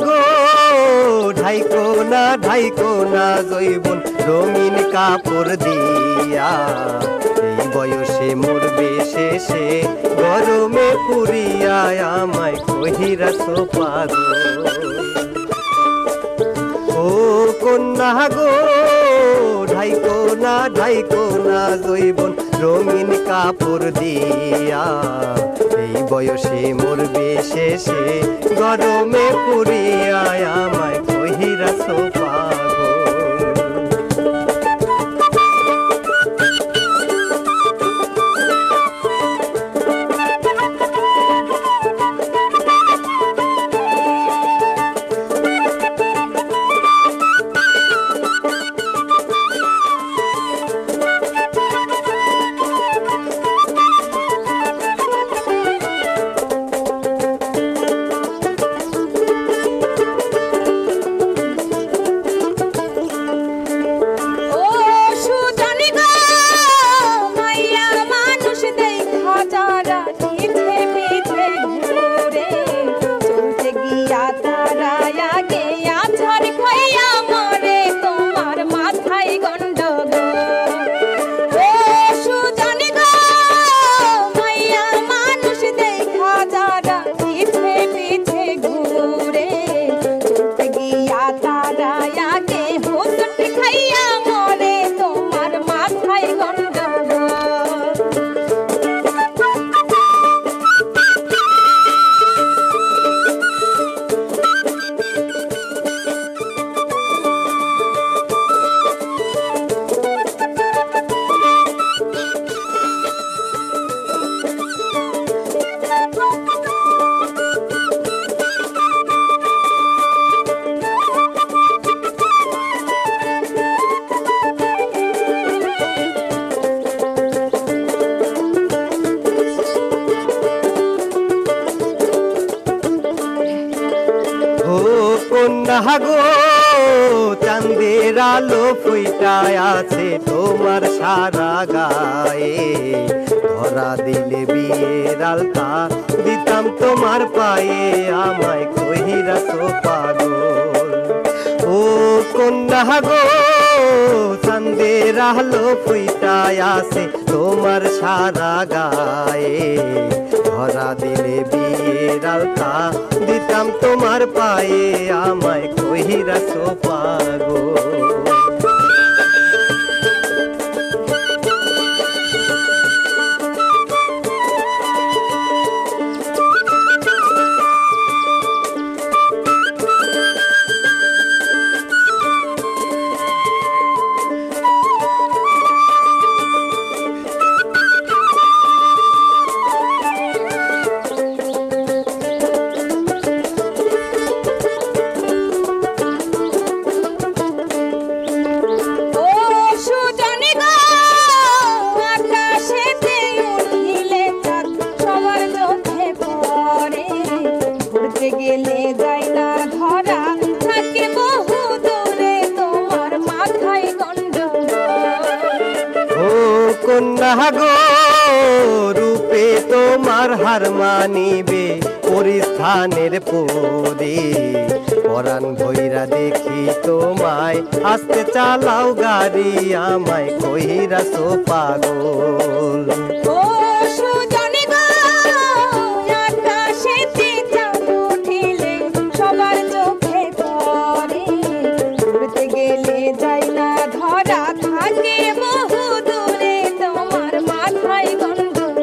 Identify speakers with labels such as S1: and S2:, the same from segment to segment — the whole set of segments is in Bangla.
S1: গো ঢাইকো না জৈবন রঙিন কাপড় দিয়া, এই বয়সে মরবে শেষে গরমে পুরিয়া আমায় কহিরাছো পাগল। ও কন্যা গো ঢাইকো না জৈবন রঙিন কাপড় দিয়া, এই বয়সে মরবে শেষে গরমে পুরিয়া আমায় কহিরাছো পাগল। কন্যা গো চাঁদের আলো ফুইটায় আছে তোমার সারা গায়ে, ধরা দিলে বিয়ের আলতা দিতাম তোমার পায়ে আমায় কহিরাছো পাগল। ও কন্যা গো চাঁদের আলো ফুইটায় আছে তোমার সারা গায়ে, ধরা দিলে বিয়ের আলতা দিতাম তোমার পায়ে আমায় কহিরাছো পাগল।
S2: গেলে যাই না ধরা থাকে বহু দূরে তোমার মাথায় গন্ডগোল।
S1: ও কন্যা গো রূপে তোমার হার মানিবে পরিস্থানের পরে, পরাণ ভৈরা দেখি তোমায় আস্তে চালাও গাড়ি আমায় কহিরাছো পাগল।
S2: ও সুজনী গো আকাশেতে চাঁদ উঠিলে সবার চোখে পড়ে, ঘুরতে গেলে যাই না ধরা থাকে বহু দূরে তোমার মাথায় গন্ডগোল।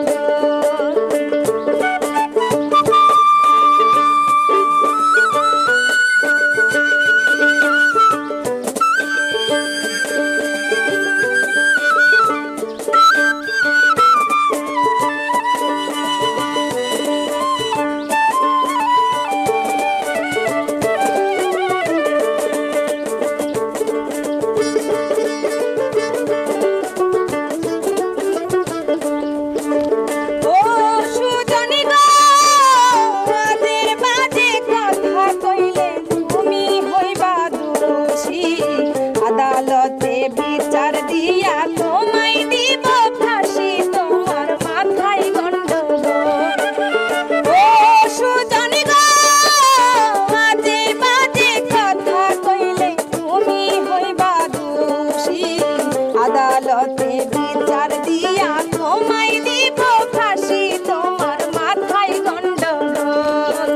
S2: আদালতে বিচার দিয়া তোমায় দিব ফাঁসি, তোমার মাথায় গন্ডগোল।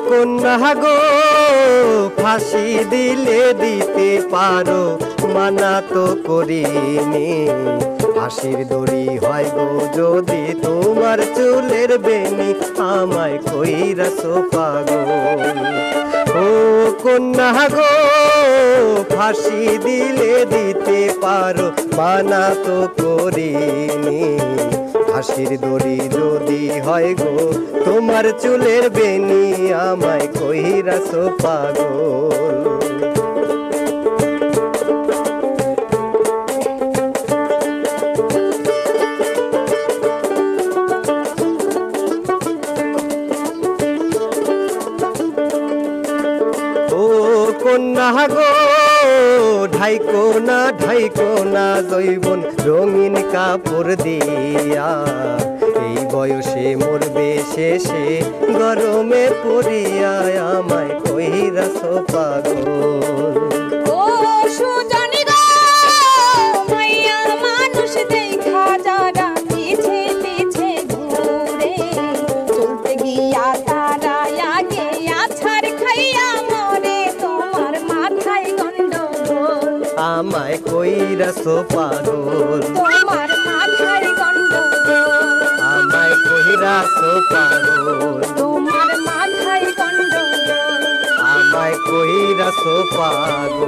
S1: কন্যা গো ফাঁসি দিলে দিতে পারো, মানা তো করিনি। ফাঁসির দড়ি হয় গো যদি তোমার চুলের বেনি, আমায় কইরাছো পাগল। ও কন্যা গো ফাঁসি দিলে দিতে পারো, মানা তো করিনি। ফাঁসির দড়ি যদি হয় গো তোমার চুলের বেনি, আমায় কইরাছো পাগল। ও কন্যা গো ঢাইকো না জৈবন রঙিন কাপড় দিয়া, এই বয়সে মরবে শেষে গরমে পড়িয়া, আমায় কইরাছো পাগল।
S2: ও সুজনী গো মাইয়া মানুষ দেখা যারা পিছে পিছে ঘুরে, চলতে গিয়া তারা আগে আছাড় খাইয়া মরে, তোমার মাথায় গন্ডগোল।
S1: আমায় কইরাছো পাগল,
S2: তোমার মাথায় গন্ডগোল।
S1: আমায় কইরাছো পাগল,
S2: তোমার মাথায় গন্ডগোল।
S1: আমায় কইরাছো পাগল।